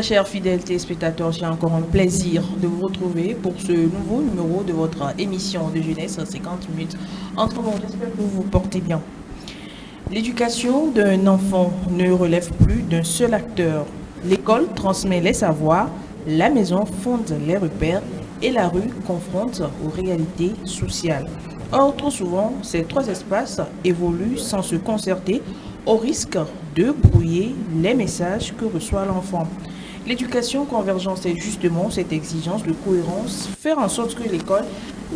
chers fidèles téléspectateurs, j'ai encore un plaisir de vous retrouver pour ce nouveau numéro de votre émission de jeunesse 50 minutes entre nous. J'espère que vous vous portez bien. L'éducation d'un enfant ne relève plus d'un seul acteur. L'école transmet les savoirs, la maison fonde les repères et la rue confronte aux réalités sociales. Or, trop souvent, ces trois espaces évoluent sans se concerter au risque de brouiller les messages que reçoit l'enfant. L'éducation convergente, c'est justement cette exigence de cohérence, faire en sorte que l'école,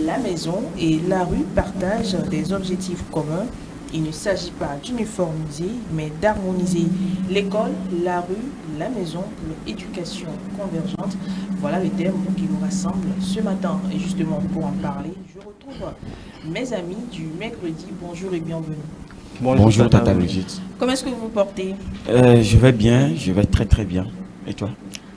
la maison et la rue partagent des objectifs communs. Il ne s'agit pas d'uniformiser, mais d'harmoniser l'école, la rue, la maison pour l'éducation convergente. Voilà les thèmes qui nous rassemblent ce matin. Et justement, pour en parler, je retrouve mes amis du mercredi. Bonjour et bienvenue. Bonjour Tata Brigitte. Comment est-ce que vous vous portez? Je vais bien, je vais très très bien. Et toi?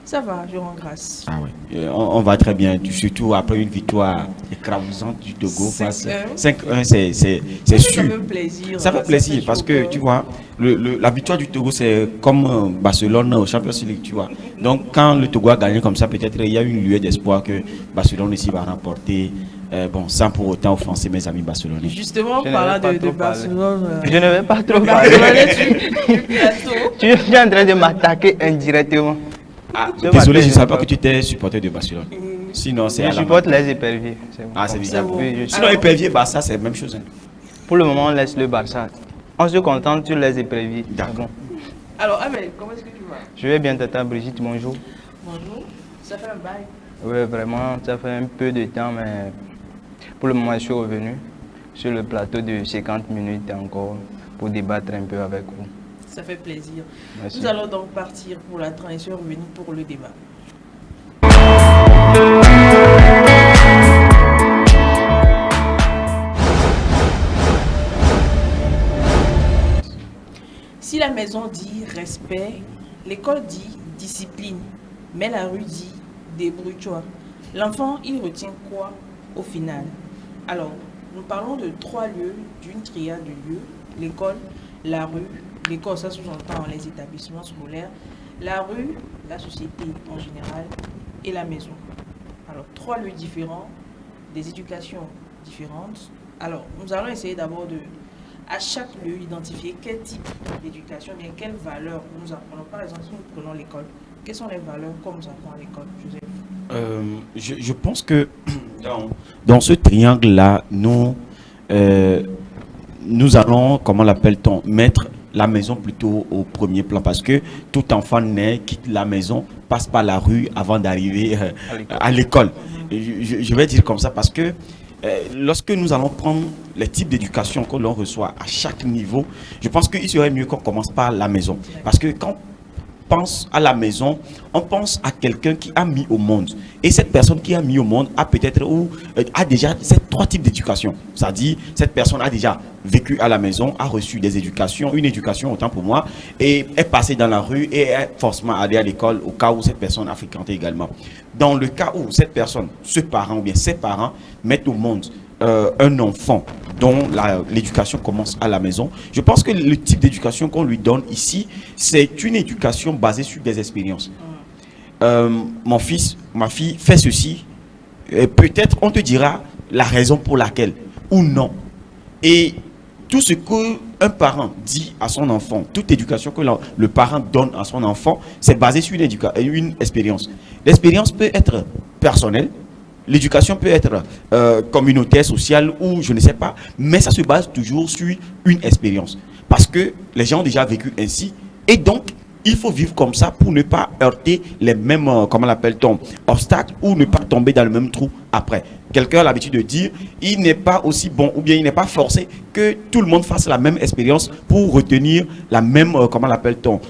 Ça va, je rends grâce. Ah oui, on va très bien, surtout après une victoire écrasante du Togo face 5-1, c'est sûr. Ça fait plaisir. Ça fait plaisir parce que tu vois, la victoire du Togo c'est comme Barcelone au Champions League, tu vois. Donc quand le Togo a gagné comme ça, peut-être il y a une lueur d'espoir que Barcelone ici va remporter. Sans pour autant offenser mes amis barcelonais. Justement, parlant de Barcelone. Je ne vais pas trop parler. Tu es en train de m'attaquer indirectement. Désolé, je ne savais pas que tu étais supporter de Barcelone. Sinon, c'est. Je supporte les éperviers. Ah, c'est bizarre. Bon. Oui, sinon, épervier, Barça, c'est la même chose. Hein. Pour le moment, on laisse le Barça. On se contente sur les éperviers. D'accord. Alors, Abel, comment est-ce que tu vas? Je vais bien, Tata Brigitte, bonjour. Bonjour, ça fait un bail. Oui, vraiment, ça fait un peu de temps, mais pour le moment, je suis revenu sur le plateau de 50 minutes encore pour débattre un peu avec vous. Ça fait plaisir. Merci. Nous allons donc partir pour la transition, revenir pour le débat. Si la maison dit respect, l'école dit discipline, mais la rue dit débrouille-toi. L'enfant, il retient quoi au final? Alors, nous parlons de trois lieux, d'une triade de lieux, l'école, la rue, l'école, ça sous-entend les établissements scolaires, la rue, la société en général, et la maison. Alors, trois lieux différents, des éducations différentes. Alors, nous allons essayer d'abord de, à chaque lieu, identifier quel type d'éducation, bien quelles valeurs nous apprenons. Par exemple, si nous prenons l'école, quelles sont les valeurs qu'on nous apprend à l'école, Joseph? Je pense que dans ce triangle-là, nous allons, comment l'appelle-t-on, mettre la maison plutôt au premier plan parce que tout enfant né quitte la maison, passe par la rue avant d'arriver à l'école. Je vais dire comme ça parce que lorsque nous allons prendre les types d'éducation que l'on reçoit à chaque niveau, je pense qu'il serait mieux qu'on commence par la maison. Parce que quand pense à la maison, on pense à quelqu'un qui a mis au monde. Et cette personne qui a mis au monde a peut-être ou a déjà ces trois types d'éducation. C'est-à-dire, cette personne a déjà vécu à la maison, a reçu des éducations, une éducation autant pour moi, et est passée dans la rue et est forcément allée à l'école au cas où cette personne a fréquenté également. Dans le cas où cette personne, ce parent ou bien ses parents mettent au monde un enfant dont l'éducation commence à la maison. Je pense que le type d'éducation qu'on lui donne ici, c'est une éducation basée sur des expériences. Mon fils, ma fille fait ceci, peut-être on te dira la raison pour laquelle ou non. Et tout ce qu'un parent dit à son enfant, toute éducation que le parent donne à son enfant, c'est basé sur une expérience. L'expérience peut être personnelle. L'éducation peut être communautaire, sociale ou je ne sais pas, mais ça se base toujours sur une expérience. Parce que les gens ont déjà vécu ainsi et donc il faut vivre comme ça pour ne pas heurter les mêmes, comment l'appelle-t-on, obstacles ou ne pas tomber dans le même trou après. Quelqu'un a l'habitude de dire, il n'est pas aussi bon ou bien il n'est pas forcé que tout le monde fasse la même expérience pour retenir la même, comment l'appelle-t-on,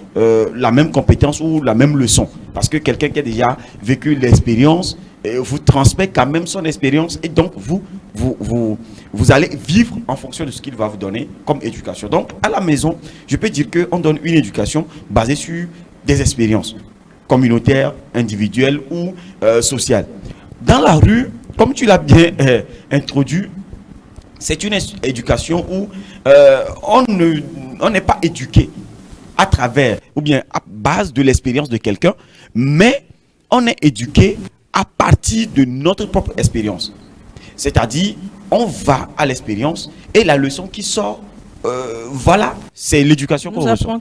la même compétence ou la même leçon. Parce que quelqu'un qui a déjà vécu l'expérience vous transmet quand même son expérience et donc vous allez vivre en fonction de ce qu'il va vous donner comme éducation. Donc à la maison, je peux dire qu'on donne une éducation basée sur des expériences communautaires, individuelles ou sociales. Dans la rue, comme tu l'as bien introduit, c'est une éducation où on n'est pas éduqué à travers ou bien à base de l'expérience de quelqu'un, mais on est éduqué à partir de notre propre expérience. C'est-à-dire, on va à l'expérience et la leçon qui sort, voilà, c'est l'éducation qu'on reçoit.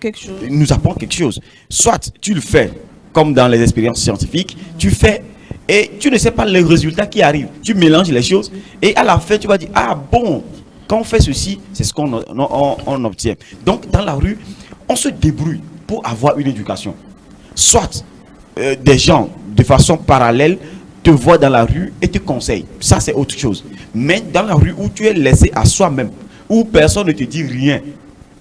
Nous apprend quelque chose. Soit tu le fais comme dans les expériences scientifiques, tu fais et tu ne sais pas les résultats qui arrivent. Tu mélanges les choses et à la fin, tu vas dire, ah bon, quand on fait ceci, c'est ce qu'on on obtient. Donc, dans la rue, on se débrouille pour avoir une éducation. Soit des gens, de façon parallèle, te voient dans la rue et te conseillent. Ça, c'est autre chose. Mais dans la rue où tu es laissé à soi-même, où personne ne te dit rien,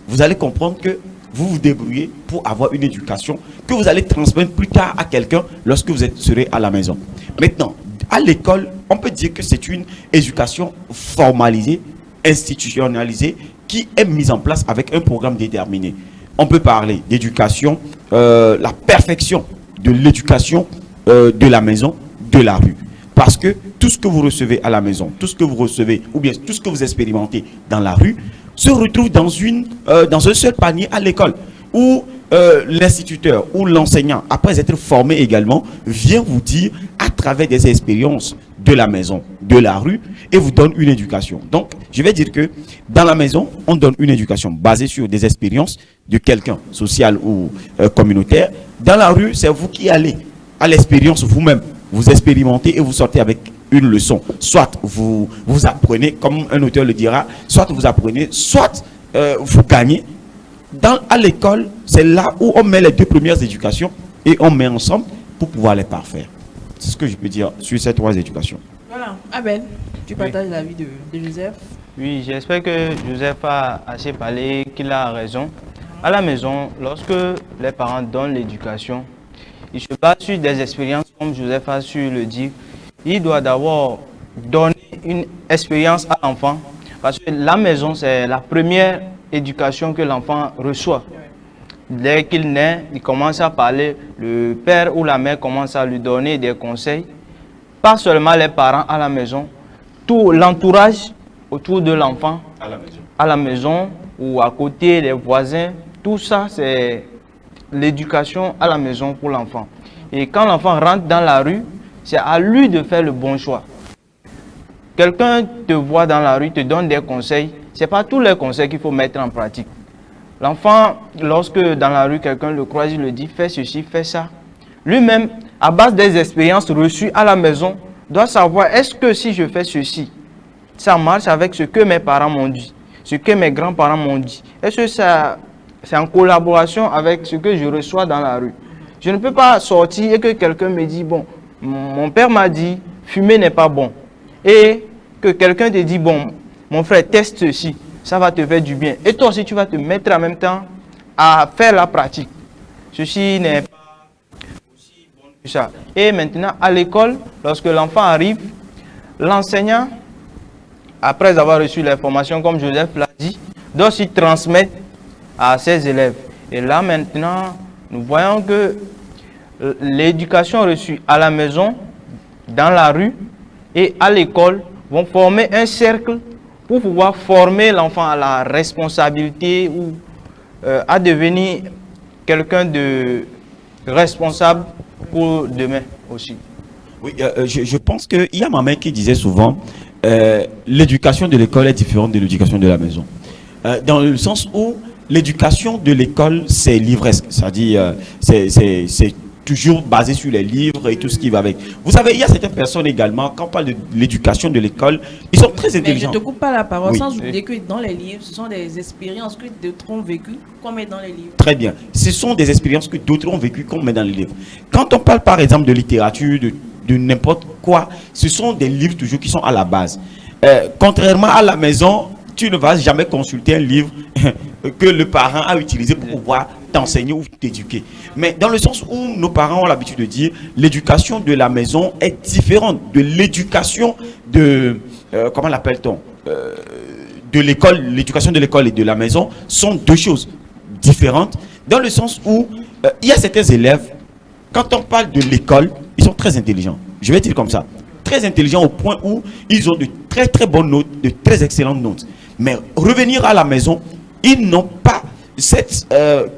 vous allez comprendre que vous vous débrouillez pour avoir une éducation que vous allez transmettre plus tard à quelqu'un lorsque vous serez à la maison. Maintenant, à l'école, on peut dire que c'est une éducation formalisée, institutionnalisée, qui est mise en place avec un programme déterminé. On peut parler d'éducation, la perfection de l'éducation de la maison, de la rue. Parce que tout ce que vous recevez à la maison, tout ce que vous recevez, ou bien tout ce que vous expérimentez dans la rue, se retrouve dans un seul panier à l'école, où l'instituteur ou l'enseignant, après être formé également, vient vous dire à travers des expériences de la maison, de la rue, et vous donne une éducation. Donc, je vais dire que dans la maison, on donne une éducation basée sur des expériences de quelqu'un, social ou communautaire. Dans la rue, c'est vous qui allez à l'expérience vous-même. Vous expérimentez et vous sortez avec une leçon. Soit vous apprenez, comme un auteur le dira, soit vous apprenez, soit vous gagnez. À l'école, c'est là où on met les deux premières éducations et on met ensemble pour pouvoir les parfaire. C'est ce que je peux dire sur ces trois éducations. Voilà. Abel, tu partages l'avis de Joseph? Oui, j'espère que Joseph a assez parlé, qu'il a raison. À la maison, lorsque les parents donnent l'éducation, ils se basent sur des expériences, comme Joseph a su le dire. Il doit d'abord donner une expérience à l'enfant, parce que la maison, c'est la première éducation que l'enfant reçoit. Dès qu'il naît, il commence à parler, le père ou la mère commence à lui donner des conseils. Pas seulement les parents à la maison, tout l'entourage autour de l'enfant, à la maison ou à côté, les voisins, tout ça c'est l'éducation à la maison pour l'enfant. Et quand l'enfant rentre dans la rue, c'est à lui de faire le bon choix. Quelqu'un te voit dans la rue, te donne des conseils, ce n'est pas tous les conseils qu'il faut mettre en pratique. L'enfant, lorsque dans la rue, quelqu'un le croise, il le dit, fais ceci, fais ça. Lui-même, à base des expériences reçues à la maison, doit savoir, est-ce que si je fais ceci, ça marche avec ce que mes parents m'ont dit, ce que mes grands-parents m'ont dit. Est-ce que ça, c'est en collaboration avec ce que je reçois dans la rue? Je ne peux pas sortir et que quelqu'un me dit, bon, mon père m'a dit, fumer n'est pas bon. Et que quelqu'un te dit, bon, mon frère, teste ceci, ça va te faire du bien. Et toi aussi, tu vas te mettre en même temps à faire la pratique. Ceci n'est pas aussi bon que ça. Et maintenant, à l'école, lorsque l'enfant arrive, l'enseignant, après avoir reçu l'information, comme Joseph l'a dit, doit aussi transmettre à ses élèves. Et là, maintenant, nous voyons que l'éducation reçue à la maison, dans la rue et à l'école vont former un cercle pour pouvoir former l'enfant à la responsabilité ou à devenir quelqu'un de responsable pour demain aussi. Oui, je pense qu'il y a ma mère qui disait souvent l'éducation de l'école est différente de l'éducation de la maison. Dans le sens où l'éducation de l'école, c'est livresque, c'est-à-dire c'est toujours basé sur les livres et tout ce qui va avec. Vous savez, il y a certaines personnes également, quand on parle de l'éducation de l'école, ils sont très intelligents. Mais je ne te coupe pas la parole, oui, sans oublier que dans les livres, ce sont des expériences que d'autres ont vécues qu'on met dans les livres. Très bien. Ce sont des expériences que d'autres ont vécues qu'on met dans les livres. Quand on parle par exemple de littérature, de n'importe quoi, ce sont des livres toujours qui sont à la base. Contrairement à la maison, tu ne vas jamais consulter un livre que le parent a utilisé pour pouvoir t'enseigner ou t'éduquer. Mais dans le sens où nos parents ont l'habitude de dire, l'éducation de la maison est différente de l'éducation de, comment l'appelle-t-on, de l'école. L'éducation de l'école et de la maison sont deux choses différentes, dans le sens où il y a certains élèves, quand on parle de l'école, ils sont très intelligents. Je vais dire comme ça. Très intelligents au point où ils ont de très très bonnes notes, de très excellentes notes. Mais revenir à la maison, ils n'ont pas cette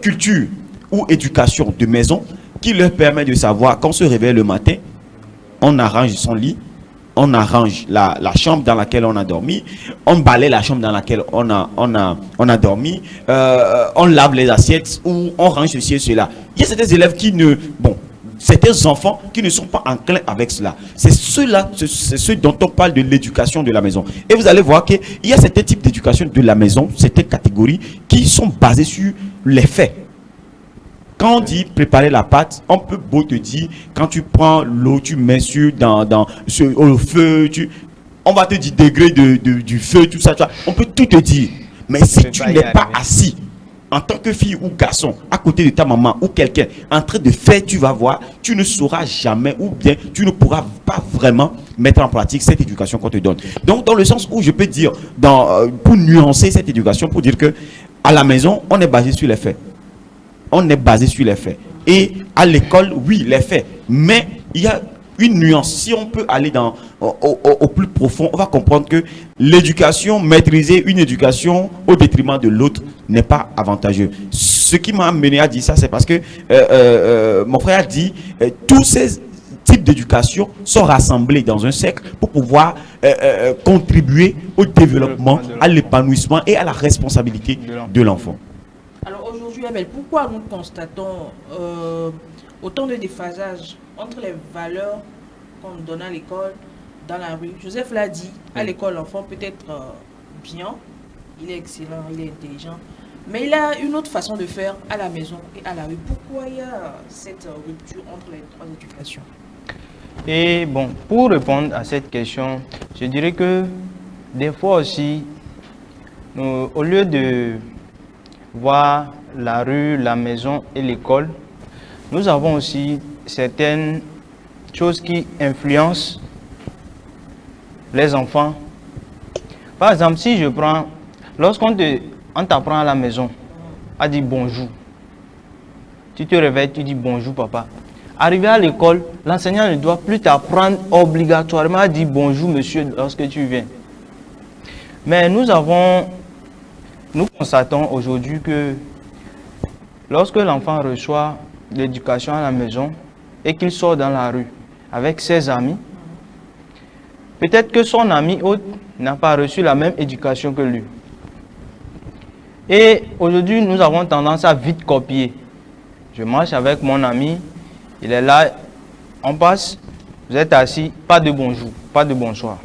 culture ou éducation de maison qui leur permet de savoir quand on se réveille le matin, on arrange son lit, on arrange la chambre dans laquelle on a dormi, on balaye la chambre dans laquelle on a dormi, on lave les assiettes ou on range ceci et cela. Il y a certains élèves qui ne... Bon, certains enfants qui ne sont pas enclins avec cela. C'est ceux-là, c'est ceux dont on parle de l'éducation de la maison. Et vous allez voir qu'il y a certains types d'éducation de la maison, certaines catégories qui sont basées sur les faits. Quand on dit préparer la pâte, on peut beau te dire, quand tu prends l'eau, tu mets au feu, on va te dire degré du feu, tout ça, on peut tout te dire. Mais si tu n'es pas assis, en tant que fille ou garçon, à côté de ta maman ou quelqu'un, en train de faire, tu vas voir, tu ne sauras jamais ou bien tu ne pourras pas vraiment mettre en pratique cette éducation qu'on te donne. Donc, dans le sens où je peux dire, pour nuancer cette éducation, pour dire que à la maison, on est basé sur les faits. On est basé sur les faits. Et à l'école, oui, les faits. Mais il y a une nuance. Si on peut aller au plus profond, on va comprendre que l'éducation, maîtriser une éducation au détriment de l'autre n'est pas avantageux. Ce qui m'a amené à dire ça, c'est parce que mon frère a dit tous ces types d'éducation sont rassemblés dans un cercle pour pouvoir contribuer au développement, à l'épanouissement et à la responsabilité de l'enfant. Alors aujourd'hui, Abel, pourquoi nous constatons autant de déphasage entre les valeurs qu'on donne à l'école, dans la rue? Joseph l'a dit, à l'école, l'enfant peut être bien, il est excellent, il est intelligent, mais il a une autre façon de faire à la maison et à la rue. Pourquoi il y a cette rupture entre les trois éducations? Et bon, pour répondre à cette question, je dirais que des fois aussi, au lieu de voir la rue, la maison et l'école, nous avons aussi certaines choses qui influencent les enfants. Par exemple, si je prends, lorsqu'on t'apprend à la maison à dire bonjour, tu te réveilles, tu dis bonjour papa. Arrivé à l'école, l'enseignant ne doit plus t'apprendre obligatoirement à dire bonjour monsieur lorsque tu viens. Mais nous constatons aujourd'hui que lorsque l'enfant reçoit l'éducation à la maison et qu'il sort dans la rue avec ses amis, peut-être que son ami autre n'a pas reçu la même éducation que lui. Et aujourd'hui, nous avons tendance à vite copier. Je marche avec mon ami, il est là, on passe, vous êtes assis, pas de bonjour, pas de bonsoir.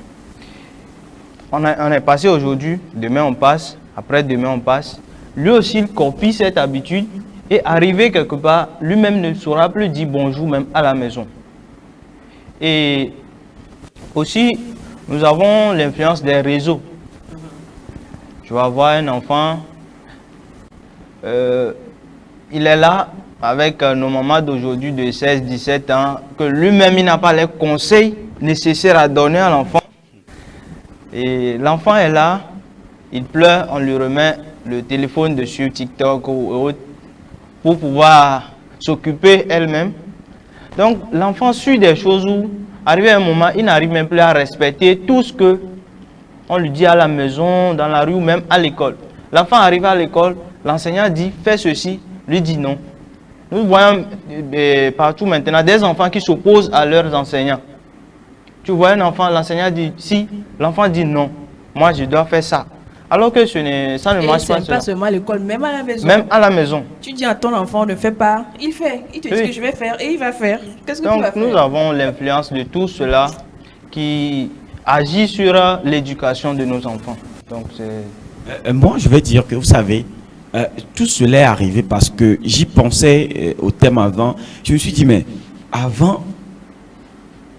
On est passé aujourd'hui, demain on passe, après-demain on passe. Lui aussi, il copie cette habitude et arrivé quelque part, lui-même ne saura plus dire bonjour même à la maison. Et aussi, nous avons l'influence des réseaux. Tu vas voir un enfant, il est là avec nos mamans d'aujourd'hui de 16-17 ans, que lui-même il n'a pas les conseils nécessaires à donner à l'enfant. Et l'enfant est là, il pleure, on lui remet le téléphone dessus, TikTok ou autre, pour pouvoir s'occuper elle-même. Donc l'enfant suit des choses où, arrivé à un moment, il n'arrive même plus à respecter tout ce que on lui dit à la maison, dans la rue ou même à l'école. L'enfant arrive à l'école, l'enseignant dit fais ceci, lui dit non. Nous voyons partout maintenant des enfants qui s'opposent à leurs enseignants. Tu vois un enfant, l'enseignant dit si, l'enfant dit non, moi je dois faire ça. Alors que ça ne marche pas. Pas seulement à l'école, même à la maison. Même à la maison. Tu dis à ton enfant ne fais pas, il fait. Il te dit que je vais faire et il va faire. Qu'est-ce que tu vas faire? Donc nous avons l'influence de tout cela qui agit sur l'éducation de nos enfants. Donc moi je vais dire que vous savez, tout cela est arrivé parce que j'y pensais au thème avant. Je me suis dit mais avant,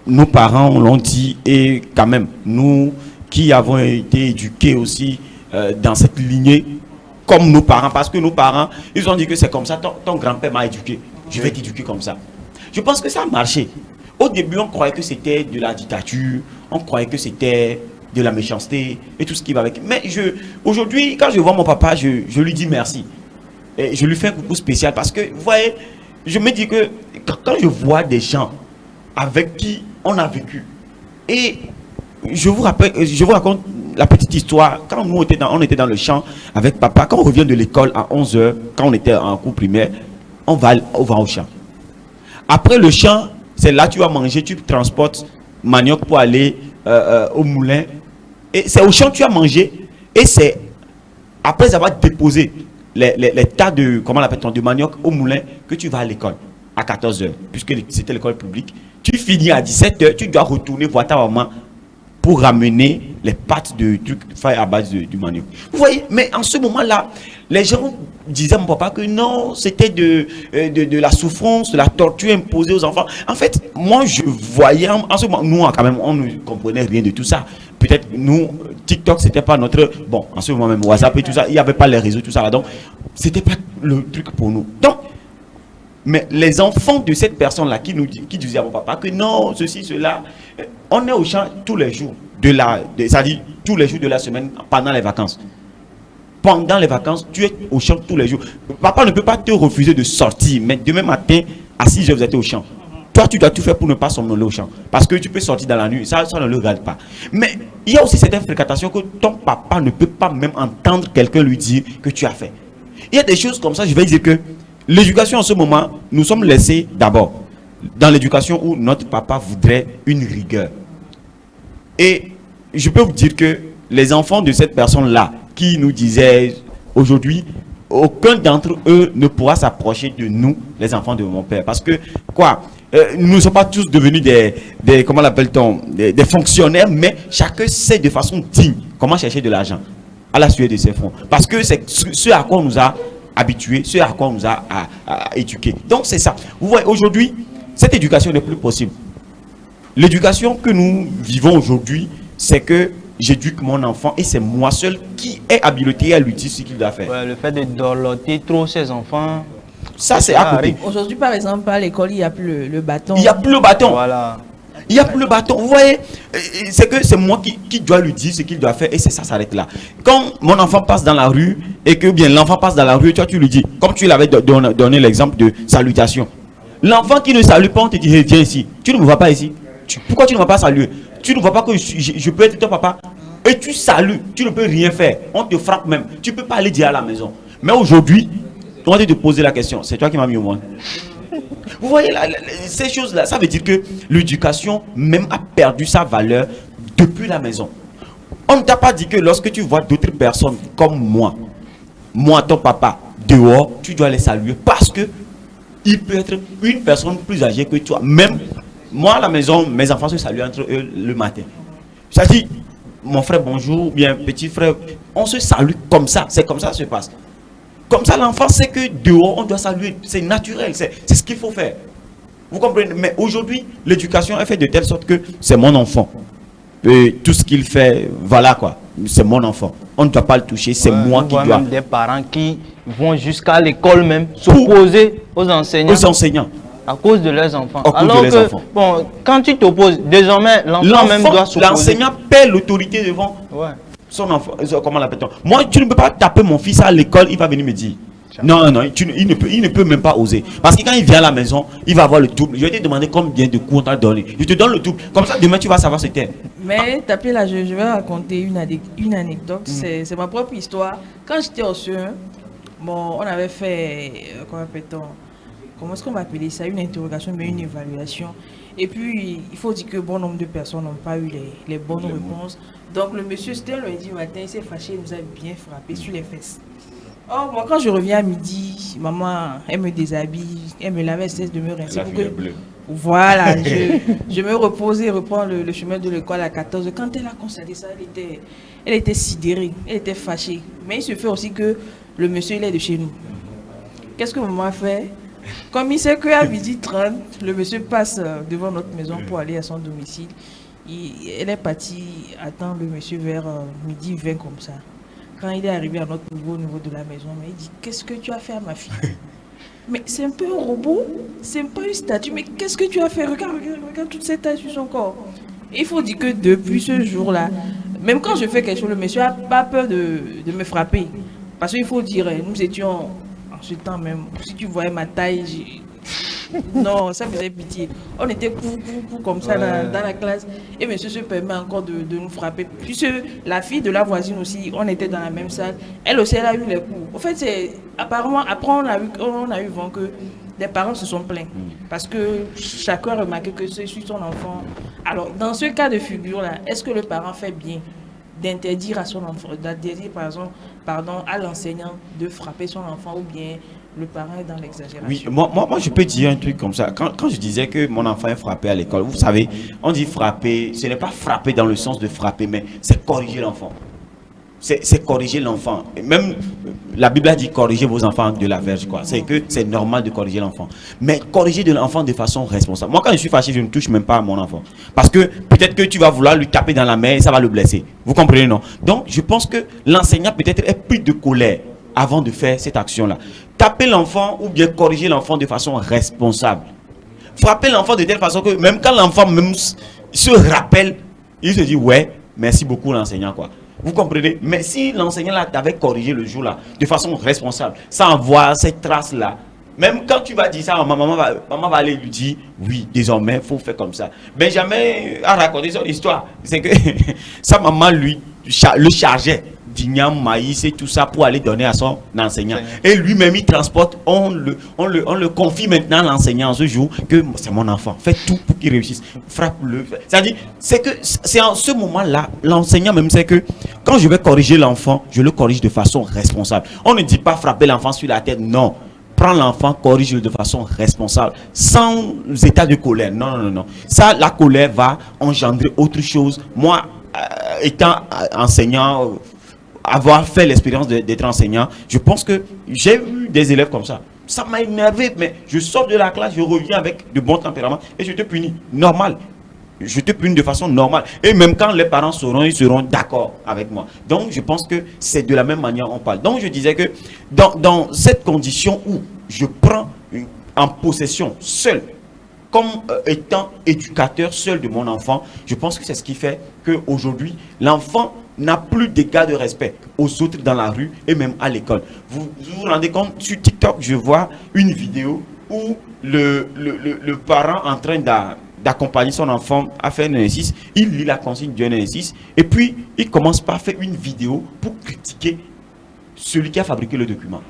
nos parents l'ont dit et quand même nous qui avons été éduqués aussi dans cette lignée comme nos parents, parce que nos parents ils ont dit que c'est comme ça, ton grand-père m'a éduqué, je vais t'éduquer comme ça. Je pense que ça a marché. Au début on croyait que c'était de la dictature, on croyait que c'était de la méchanceté et tout ce qui va avec. Mais aujourd'hui quand je vois mon papa, je lui dis merci et je lui fais un coucou spécial parce que vous voyez, je me dis que quand je vois des gens avec qui on a vécu, et je vous raconte la petite histoire, quand nous on était dans le champ avec papa, quand on revient de l'école à 11 h, quand on était en cours primaire, on va au champ. Après le champ, c'est là que tu vas manger, tu transportes manioc pour aller au moulin. Et c'est au champ que tu as mangé. Et c'est après avoir déposé les tas de, comment l'appelle-t-on, de manioc au moulin que tu vas à l'école à 14 h, puisque c'était l'école publique. Tu finis à 17 h, tu dois retourner voir ta maman pour ramener les pâtes de trucs faits à base du manioc. Vous voyez, mais en ce moment-là, les gens disaient à mon papa que non, c'était de la souffrance, de la torture imposée aux enfants. En fait, moi, je voyais, en ce moment, nous, quand même, on ne comprenait rien de tout ça. Peut-être, nous, TikTok, c'était pas notre... Bon, en ce moment même, WhatsApp et tout ça, il n'y avait pas les réseaux, tout ça là. Donc, c'était pas le truc pour nous. Donc, mais les enfants de cette personne-là qui disaient à mon papa que non, ceci, cela, on est au champ tous les jours, c'est-à-dire tous les jours de la semaine pendant les vacances. Pendant les vacances, tu es au champ tous les jours. Papa ne peut pas te refuser de sortir, mais demain matin, à 6 h, vous êtes au champ. Toi, tu dois tout faire pour ne pas somnoler au champ. Parce que tu peux sortir dans la nuit, ça ne le regarde pas. Mais il y a aussi certaines fréquentations que ton papa ne peut pas même entendre quelqu'un lui dire que tu as fait. Il y a des choses comme ça, je vais dire que l'éducation en ce moment, nous sommes laissés d'abord dans l'éducation où notre papa voudrait une rigueur. Et je peux vous dire que les enfants de cette personne-là qui nous disaient aujourd'hui, aucun d'entre eux ne pourra s'approcher de nous, les enfants de mon père. Parce que, quoi, nous ne sommes pas tous devenus comment l'appelle-t-on, des fonctionnaires, mais chacun sait de façon digne comment chercher de l'argent à la sueur de ses fronts. Parce que c'est ce à quoi on nous a habitués, ce à quoi on nous a éduqués. Donc c'est ça. Vous voyez, aujourd'hui, cette éducation n'est plus possible. L'éducation que nous vivons aujourd'hui, c'est que j'éduque mon enfant et c'est moi seul qui est habilité à lui dire ce qu'il doit faire. Ouais, le fait de dorloter trop ses enfants, ça c'est à côté. Aujourd'hui, par exemple, à l'école, il n'y a plus le bâton. Il n'y a plus le bâton. Voilà. Il n'y a plus le bâton. Vous voyez, c'est que c'est moi qui dois lui dire ce qu'il doit faire et c'est ça s'arrête là. Quand mon enfant passe dans la rue et que bien l'enfant passe dans la rue, toi tu lui dis, comme tu l'avais donné l'exemple de salutation. L'enfant qui ne salue pas, on te dit, hey, viens ici. Tu ne me vois pas ici. Pourquoi tu ne vas pas saluer? Tu ne vois pas que je peux être ton papa? Et tu salues, tu ne peux rien faire. On te frappe même. Tu ne peux pas aller dire à la maison. Mais aujourd'hui, on va te poser la question. C'est toi qui m'as mis au moins. Vous voyez ces choses-là, ça veut dire que l'éducation même a perdu sa valeur depuis la maison. On ne t'a pas dit que lorsque tu vois d'autres personnes comme moi, ton papa, dehors, tu dois les saluer parce que il peut être une personne plus âgée que toi. Même moi à la maison, mes enfants se saluent entre eux le matin. Ça dit, mon frère bonjour, bien petit frère, on se salue comme ça, c'est comme ça que ça se passe. Comme ça, l'enfant sait que dehors, on doit saluer. C'est naturel, c'est ce qu'il faut faire. Vous comprenez? Mais aujourd'hui, l'éducation est faite de telle sorte que c'est mon enfant. Et tout ce qu'il fait, voilà quoi. C'est mon enfant. On ne doit pas le toucher, c'est moi qui dois. Même des parents qui vont jusqu'à l'école même s'opposer aux enseignants. Aux enseignants. À cause de leurs enfants. Alors que, bon, quand tu t'opposes, désormais, l'enfant même doit s'opposer. L'enseignant perd l'autorité devant. Ouais. Son enfant, comment l'appelle-t-on? Moi, tu ne peux pas taper mon fils à l'école, il va venir me dire. Non, il ne peut même pas oser. Parce que quand il vient à la maison, il va avoir le double. Je vais te demander combien de coups on t'a donné. Je te donne le double. Comme ça, demain, tu vas savoir ce que c'est. Mais taper là, je vais raconter une anecdote. C'est ma propre histoire. Quand j'étais au CE1, bon, on avait fait, comment est-ce qu'on va appeler ça? Une interrogation, mais une évaluation. Et puis, il faut dire que bon nombre de personnes n'ont pas eu les bonnes réponses. Donc, le monsieur, c'était lundi matin, il s'est fâché, il nous a bien frappé sur les fesses. Or, moi, quand je reviens à midi, maman, elle me déshabille, elle me lave, elle cesse de me rincer. Voilà, je me repose et reprends le chemin de l'école à 14 h. Quand elle a constaté ça, elle était sidérée, elle était fâchée. Mais il se fait aussi que le monsieur, il est de chez nous. Qu'est-ce que maman a fait? Comme il sait qu'à midi 30, le monsieur passe devant notre maison pour aller à son domicile, elle est partie attendre le monsieur vers midi 20 comme ça. Quand il est arrivé à notre niveau, au niveau de la maison, mais il dit, qu'est-ce que tu as fait à ma fille? Mais c'est un peu un robot, c'est pas une statue, mais qu'est-ce que tu as fait? Regarde toute cette taille sur son corps. Et il faut dire que depuis ce jour-là, même quand je fais quelque chose, le monsieur n'a pas peur de me frapper. Parce qu'il faut dire, nous étions en ce temps même, si tu voyais ma taille, Non, ça faisait pitié. On était comme ça dans la classe. Et monsieur se permet encore de nous frapper. Puisque la fille de la voisine aussi, on était dans la même salle. Elle aussi, elle a eu les coups. En fait, c'est apparemment, après, on a eu vent que les parents se sont plaints. Parce que chacun a remarqué que c'est sur son enfant. Alors, dans ce cas de figure-là, est-ce que le parent fait bien d'interdire à son enfant, d'interdire par exemple, à l'enseignant de frapper son enfant, ou bien le parent est dans l'exagération? Oui, moi, je peux dire un truc comme ça. Quand je disais que mon enfant est frappé à l'école, vous savez, on dit frapper, ce n'est pas frapper dans le sens de frapper, mais c'est corriger l'enfant. C'est corriger l'enfant. Même la Bible a dit corriger vos enfants de la verge, quoi. C'est que c'est normal de corriger l'enfant. Mais corriger de l'enfant de façon responsable. Moi, quand je suis fâché, je ne touche même pas à mon enfant. Parce que peut-être que tu vas vouloir lui taper dans la main et ça va le blesser. Vous comprenez, non? Donc, je pense que l'enseignant peut-être est pris de colère avant de faire cette action-là. Taper l'enfant ou bien corriger l'enfant de façon responsable. Frapper l'enfant de telle façon que même quand l'enfant même se rappelle, il se dit ouais, merci beaucoup l'enseignant, quoi. Vous comprenez? Mais si l'enseignant t'avait corrigé le jour là de façon responsable, sans avoir cette trace là, même quand tu vas dire ça, maman va aller lui dire oui, désormais il faut faire comme ça. Benjamin a raconté son histoire. C'est que sa maman le chargeait d'igname, maïs et tout ça pour aller donner à son enseignant. Et lui-même il transporte, on le confie maintenant à l'enseignant ce jour que c'est mon enfant. Fais tout pour qu'il réussisse. Frappe-le. C'est-à-dire, c'est en ce moment-là, l'enseignant même sait que quand je vais corriger l'enfant, je le corrige de façon responsable. On ne dit pas frapper l'enfant sur la tête, non. Prends l'enfant, corrige-le de façon responsable, sans état de colère. Non, non, non. Ça, la colère va engendrer autre chose. Moi, étant enseignant, avoir fait l'expérience d'être enseignant, je pense que j'ai eu des élèves comme ça. Ça m'a énervé, mais je sors de la classe, je reviens avec de bons tempéraments et je te punis. Normal. Je te punis de façon normale. Et même quand les parents sauront, ils seront d'accord avec moi. Donc, je pense que c'est de la même manière qu'on parle. Donc, je disais que dans cette condition où je prends en possession seul, comme étant éducateur seul de mon enfant, je pense que c'est ce qui fait qu'aujourd'hui, l'enfant n'a plus d'égard de respect aux autres dans la rue et même à l'école. Vous vous rendez compte, sur TikTok, je vois une vidéo où le parent en train d'accompagner son enfant à faire un exercice, il lit la consigne d'un exercice et puis il commence par faire une vidéo pour critiquer celui qui a fabriqué le document.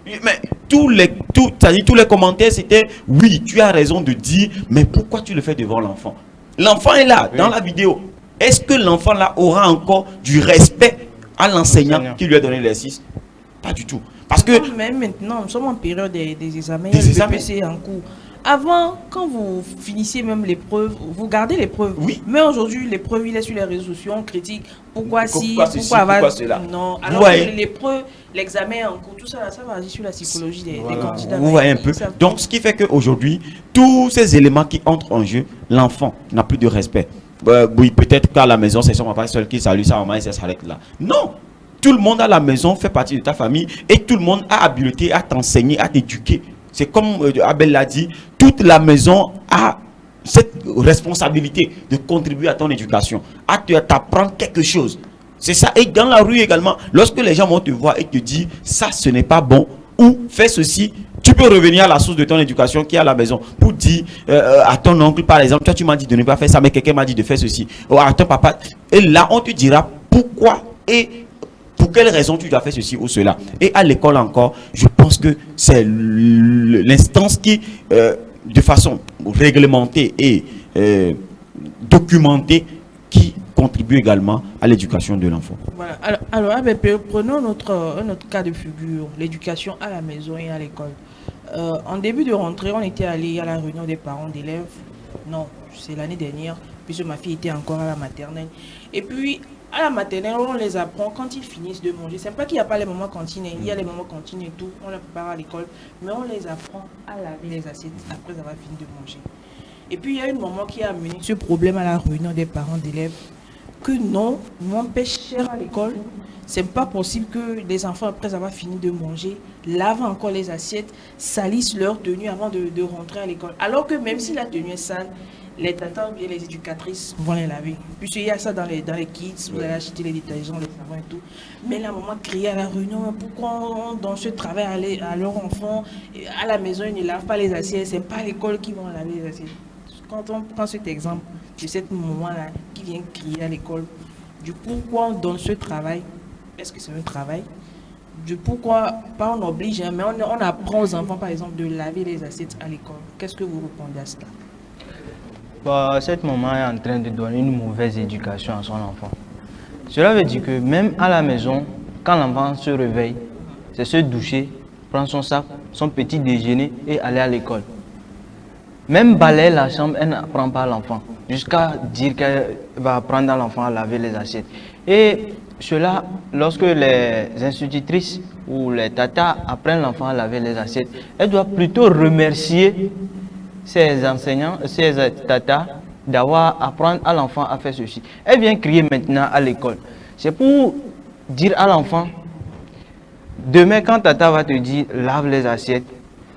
Mais tous les commentaires c'était oui, tu as raison de dire, mais pourquoi tu le fais devant l'enfant? L'enfant est là, dans la vidéo. Est-ce que l'enfant là aura encore du respect à l'enseignant qui lui a donné l'exercice? Pas du tout. Parce que même maintenant, nous sommes en période des examens, il y a le BPC en cours. Avant, quand vous finissiez même l'épreuve, vous gardez l'épreuve. Oui. Mais aujourd'hui, l'épreuve, il est sur les réseaux sociaux, on critique. Pourquoi cela? Non. Alors que l'épreuve, l'examen en cours, tout ça, ça va agir sur la psychologie des candidats. Vous voyez un peu. Donc, ce qui fait qu'aujourd'hui, tous ces éléments qui entrent en jeu, l'enfant n'a plus de respect. Oui, peut-être qu'à la maison, c'est son papa seul qui salue sa maman et ça s'arrête là. Non! Tout le monde à la maison fait partie de ta famille et tout le monde a habilité à t'enseigner, à t'éduquer. C'est comme Abel l'a dit, toute la maison a cette responsabilité de contribuer à ton éducation, à t'apprendre quelque chose. C'est ça. Et dans la rue également, lorsque les gens vont te voir et te dire ça, ce n'est pas bon, ou fais ceci, tu peux revenir à la source de ton éducation qui est à la maison pour dire à ton oncle, par exemple, toi tu m'as dit de ne pas faire ça, mais quelqu'un m'a dit de faire ceci. Ou à ton papa. Et là, on te dira pourquoi et pour quelle raison tu dois faire ceci ou cela. Et à l'école encore, je pense que c'est l'instance qui, de façon réglementée et documentée, qui contribue également à l'éducation de l'enfant. Voilà. Alors prenons un autre cas de figure, l'éducation à la maison et à l'école. En début de rentrée, on était allé à la réunion des parents d'élèves. Non, c'est l'année dernière, puisque ma fille était encore à la maternelle. Et puis, à la maternelle, on les apprend quand ils finissent de manger. C'est pas qu'il n'y a pas les moments cantines, il y a les moments cantines et tout, on les prépare à l'école, mais on les apprend à laver les assiettes après avoir fini de manger. Et puis, il y a une maman qui a amené ce problème à la réunion des parents d'élèves, que non, mon pêche cher à l'école, c'est pas possible que les enfants, après avoir fini de manger, lavent encore les assiettes, salissent leur tenue avant de rentrer à l'école. Alors que même si la tenue est sale, les tatas ou bien les éducatrices vont les laver. Puisqu'il y a ça dans les kits, vous allez acheter les détergents, les savons et tout. Mais la maman crie à la réunion, pourquoi on donne ce travail à leur enfant, à la maison ils ne lavent pas les assiettes, c'est pas à l'école qui vont laver les assiettes. Quand on prend cet exemple de cette maman-là qui vient crier à l'école, du pourquoi on donne ce travail, est-ce que c'est un travail? Du pourquoi, pas on oblige, hein, mais on apprend aux enfants par exemple de laver les assiettes à l'école. Qu'est-ce que vous répondez à cela? Bah, cette maman est en train de donner une mauvaise éducation à son enfant. Cela veut dire que même à la maison, quand l'enfant se réveille, c'est se doucher, prendre son sac, son petit déjeuner et aller à l'école. Même balayer la chambre, elle n'apprend pas à l'enfant, jusqu'à dire qu'elle va apprendre à l'enfant à laver les assiettes. Et cela, lorsque les institutrices ou les tatas apprennent l'enfant à laver les assiettes, elles doivent plutôt remercier ces enseignants, ces tatas, d'avoir apprendre à l'enfant à faire ceci. Elle vient crier maintenant à l'école. C'est pour dire à l'enfant, demain quand tata va te dire lave les assiettes,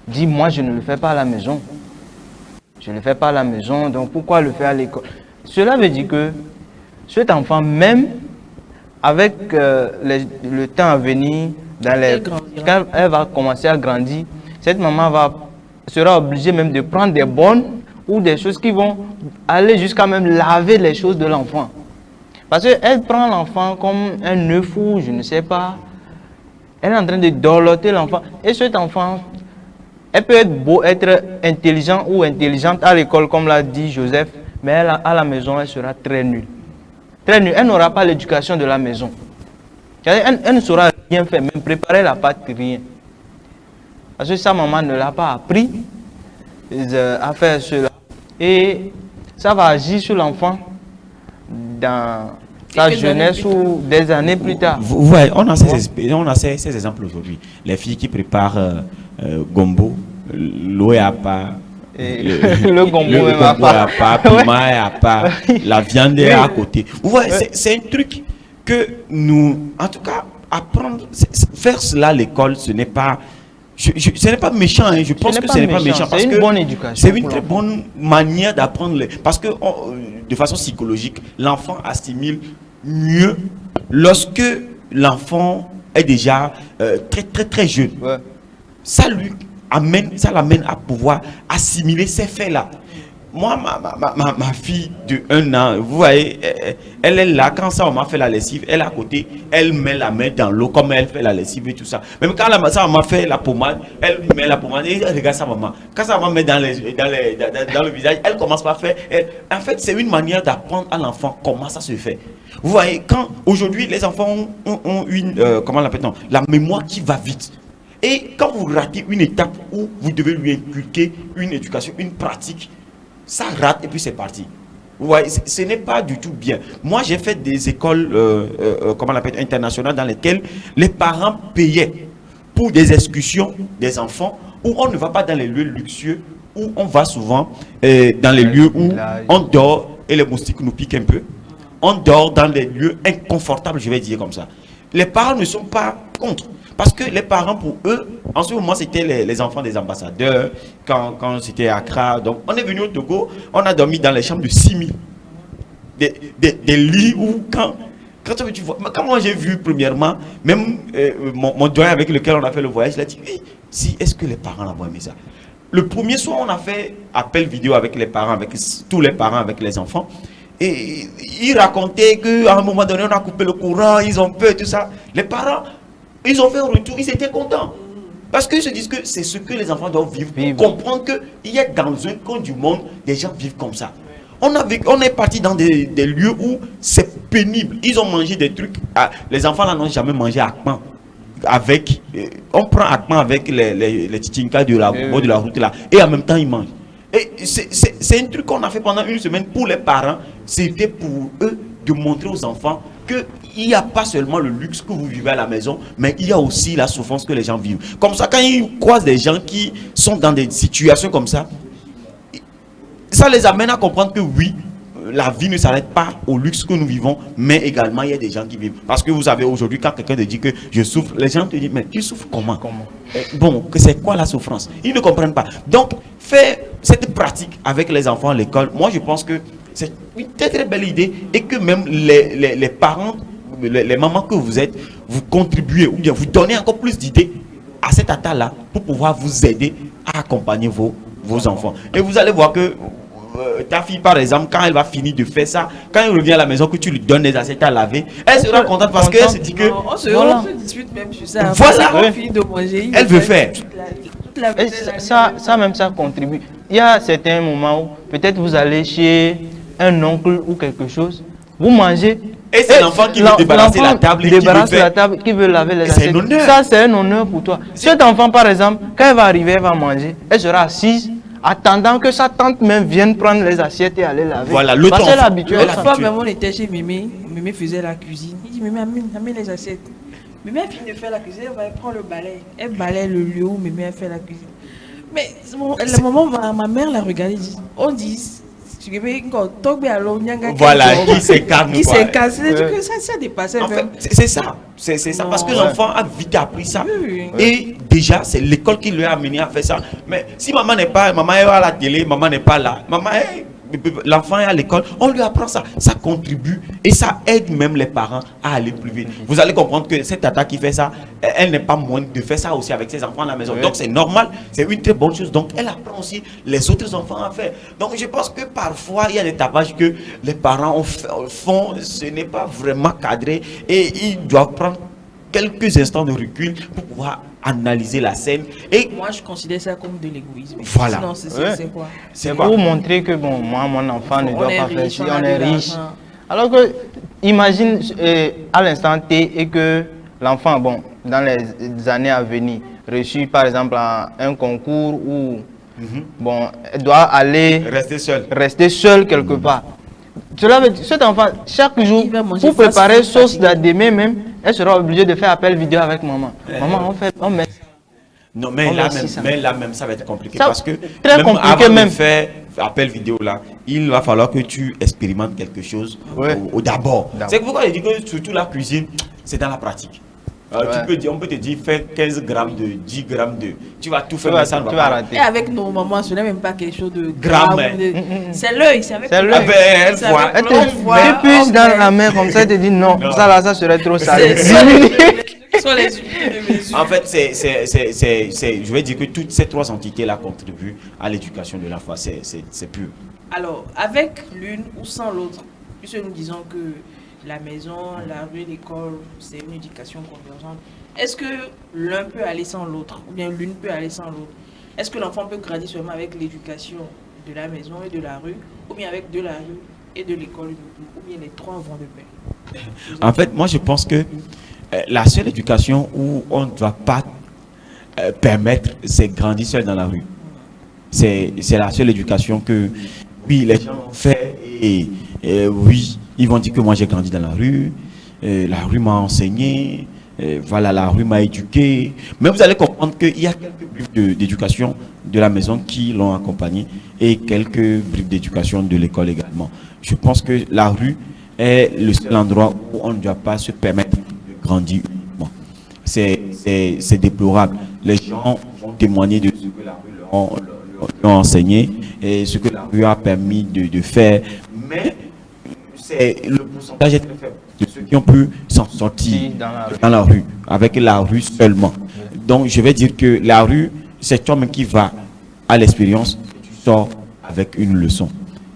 dis moi je ne le fais pas à la maison. Je ne le fais pas à la maison, donc pourquoi le faire à l'école? Cela veut dire que cet enfant, même avec le temps à venir, quand elle va commencer à grandir, cette maman sera obligée même de prendre des bonnes ou des choses qui vont aller jusqu'à même laver les choses de l'enfant. Parce qu'elle prend l'enfant comme un œuf ou je ne sais pas. Elle est en train de dorloter l'enfant. Et cet enfant, elle peut être intelligent ou intelligente à l'école, comme l'a dit Joseph, mais à la maison, elle sera très nulle. Très nulle. Elle n'aura pas l'éducation de la maison. Elle ne saura rien faire, même préparer la pâte, rien. Parce que sa maman ne l'a pas appris à faire cela. Et ça va agir sur l'enfant dans sa jeunesse ou des années plus tard. Vous voyez, on a ces exemples aujourd'hui. Les filles qui préparent gombo, l'eau est à part. Le gombo est à part, piment est à part, la viande est à côté. Vous voyez, c'est un truc que nous, en tout cas, apprendre, faire cela à l'école, ce n'est pas... ce n'est pas méchant, hein. Je pense que ce n'est pas méchant. C'est une bonne éducation. C'est une très bonne manière d'apprendre. Parce que de façon psychologique, l'enfant assimile mieux lorsque l'enfant est déjà très jeune. Ouais. Ça l'amène à pouvoir assimiler ces faits-là. Moi, ma fille de 1 an, vous voyez, elle est là, quand sa maman fait la lessive, elle est à côté, elle met la main dans l'eau comme elle fait la lessive et tout ça. Même quand sa maman fait la pommade, elle met la pommade et elle regarde sa maman. Quand sa maman met dans le visage, elle commence par faire. En fait, c'est une manière d'apprendre à l'enfant comment ça se fait. Vous voyez, quand aujourd'hui les enfants ont une, comment l'appelle-t-on, la mémoire qui va vite. Et quand vous ratez une étape où vous devez lui inculquer une éducation, une pratique, ça rate et puis c'est parti. Vous voyez, ce n'est pas du tout bien. Moi, j'ai fait des écoles, comment on l'appelle, internationales, dans lesquelles les parents payaient pour des excursions des enfants, où on ne va pas dans les lieux luxueux, où on va souvent dans les lieux où on dort et les moustiques nous piquent un peu. On dort dans des lieux inconfortables, je vais dire comme ça. Les parents ne sont pas contre. Parce que les parents, pour eux, en ce moment, c'était les enfants des ambassadeurs, quand c'était à Accra. Donc, on est venu au Togo, on a dormi dans les chambres de 6 000. Des lits où, quand tu vois, quand moi j'ai vu, premièrement, même mon doyen avec lequel on a fait le voyage, il a dit, oui, si, est-ce que les parents ont aimé ça? Le premier soir, on a fait appel vidéo avec les parents, avec tous les parents, avec les enfants. Et ils racontaient qu'à un moment donné, on a coupé le courant, ils ont peur, tout ça. Les parents... Ils ont fait un retour, ils étaient contents. Parce qu'ils se disent que c'est ce que les enfants doivent vivre. Pour comprendre qu'il y a dans un coin du monde, des gens vivent comme ça. On est parti dans des lieux où c'est pénible. Ils ont mangé des trucs. Les enfants là n'ont jamais mangé akpan. On prend akpan avec les tichinkas de la route là. Et en même temps, ils mangent. Et c'est un truc qu'on a fait pendant 1 semaine pour les parents. C'était pour eux de montrer aux enfants qu'il n'y a pas seulement le luxe que vous vivez à la maison, mais il y a aussi la souffrance que les gens vivent. Comme ça, quand ils croisent des gens qui sont dans des situations comme ça les amène à comprendre que oui, la vie ne s'arrête pas au luxe que nous vivons, mais également il y a des gens qui vivent. Parce que vous savez, aujourd'hui, quand quelqu'un te dit que je souffre, les gens te disent, mais tu souffres comment? Bon, c'est quoi la souffrance? Ils ne comprennent pas. Donc, faire cette pratique avec les enfants à l'école, moi je pense que c'est une très très belle idée et que même les parents, les mamans que vous êtes, vous contribuez ou bien vous donnez encore plus d'idées à cet attaque-là pour pouvoir vous aider à accompagner vos enfants. Et vous allez voir que ta fille, par exemple, quand elle va finir de faire ça, quand elle revient à la maison, que tu lui donnes des assiettes à laver, elle sera contente parce qu'elle se dit que... Non, on se dispute même sur ça. Voilà. On finit de manger. Elle veut faire. Et ça même, ça contribue. Il y a certains moments où peut-être vous allez chez un oncle ou quelque chose, vous mangez. Et c'est l'enfant qui veut débarrasser la table et qui veut laver les assiettes. C'est un honneur. Ça, c'est un honneur pour toi. Cet enfant, par exemple, quand elle va arriver, elle va manger, elle sera assise, attendant que sa tante même vienne prendre les assiettes et aller laver. Voilà, l'autre enfant. Parce qu'elle est habituée. Une fois, même on était chez Mémé, Mémé faisait la cuisine. Il dit, Mémé, amène les assiettes. Mémé, elle finit de faire la cuisine, elle va prendre le balai. Elle balaye le lieu où Mémé a fait la cuisine. Mais le moment où ma mère l'a regardé, on dit... Voilà, qui s'écarte. Qui s'écarte. Ça dépassait. En fait, c'est ça. C'est ça. Parce que l'enfant a vite appris ça. Et déjà, c'est l'école qui lui a amené à faire ça. Mais si maman n'est pas, maman est à la télé, maman n'est pas là, maman est... L'enfant est à l'école, on lui apprend ça, ça contribue et ça aide même les parents à aller plus vite. Vous allez comprendre que cette tata qui fait ça, elle n'est pas moins de faire ça aussi avec ses enfants à la maison. Donc c'est normal, c'est une très bonne chose. Donc elle apprend aussi les autres enfants à faire. Donc je pense que parfois il y a des tapages que les parents font, ce n'est pas vraiment cadré et ils doivent prendre quelques instants de recul pour pouvoir analyser la scène. Et moi je considère ça comme de l'égoïsme. Voilà. Sinon, c'est quoi? C'est pour montrer que bon, moi mon enfant ne doit pas faire ça, on est riche. Alors que imagine à l'instant T et que l'enfant, bon, dans les années à venir, reçu par exemple un concours où bon, elle doit aller rester seul quelque part. Cela veut dire, cet enfant, chaque jour, pour préparer sauce demain même, elle sera obligée de faire appel vidéo avec maman. Maman, on met ça. Non, mais là même, ça va être compliqué ça, parce que très compliqué avant de faire appel vidéo là, il va falloir que tu expérimentes quelque chose d'abord. C'est pourquoi je dis que surtout la cuisine, c'est dans la pratique. On peut te dire, fais 15 grammes de 10 grammes de... Tu vas tout faire, mais ça ne va pas rater. Et avec nos mamans, ce n'est même pas quelque chose de grammes. C'est l'œil, c'est avec l'œil. Elle voit. Elle puise dans la main comme ça, elle te dit non. Ça serait trop salé. En fait, je vais dire que toutes ces trois entités-là contribuent à l'éducation de l'enfant. C'est pur. Alors, avec l'une ou sans l'autre, puisque nous disons que la maison, la rue, l'école, c'est une éducation convergente. Est-ce que l'un peut aller sans l'autre, ou bien l'une peut aller sans l'autre? Est-ce que l'enfant peut grandir seulement avec l'éducation de la maison et de la rue, ou bien avec de la rue et de l'école, ou bien les trois vont de pair? En fait, moi je pense que la seule éducation où on ne doit pas permettre, c'est grandir seul dans la rue. C'est la seule éducation que, oui, les gens ont fait et oui, ils vont dire que moi j'ai grandi dans la rue m'a enseigné, voilà, la rue m'a éduqué. Mais vous allez comprendre qu'il y a quelques bribes d'éducation de la maison qui l'ont accompagné et quelques bribes d'éducation de l'école également. Je pense que la rue est le seul endroit où on ne doit pas se permettre de grandir uniquement. C'est déplorable. Les gens vont témoigner de ce que la rue leur a enseigné et ce que la rue a permis de faire. Mais le pourcentage est très faible de ceux qui ont pu s'en sortir dans la rue, avec la rue seulement. Donc je vais dire que la rue, c'est toi-même qui va à l'expérience, tu sors avec une leçon.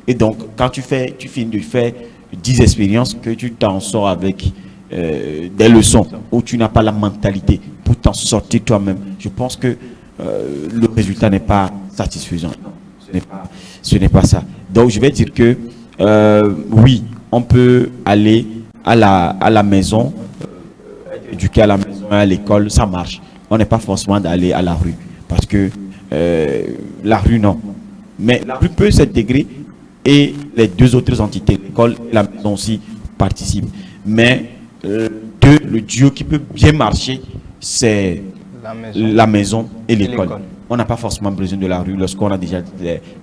Et donc quand tu finis de faire 10 expériences, que tu t'en sors avec des leçons, où tu n'as pas la mentalité pour t'en sortir toi-même, je pense que le résultat n'est pas satisfaisant. Ce n'est pas ça. Donc je vais dire que oui, on peut aller à la maison, être éduqué à la maison, à l'école, ça marche. On n'est pas forcément d'aller à la rue. Parce que la rue, non. Mais la rue peut s'intégrer et les deux autres entités, l'école et la maison aussi, participent. Mais le duo qui peut bien marcher, c'est la maison et l'école. on n'a pas forcément besoin de la rue lorsqu'on a déjà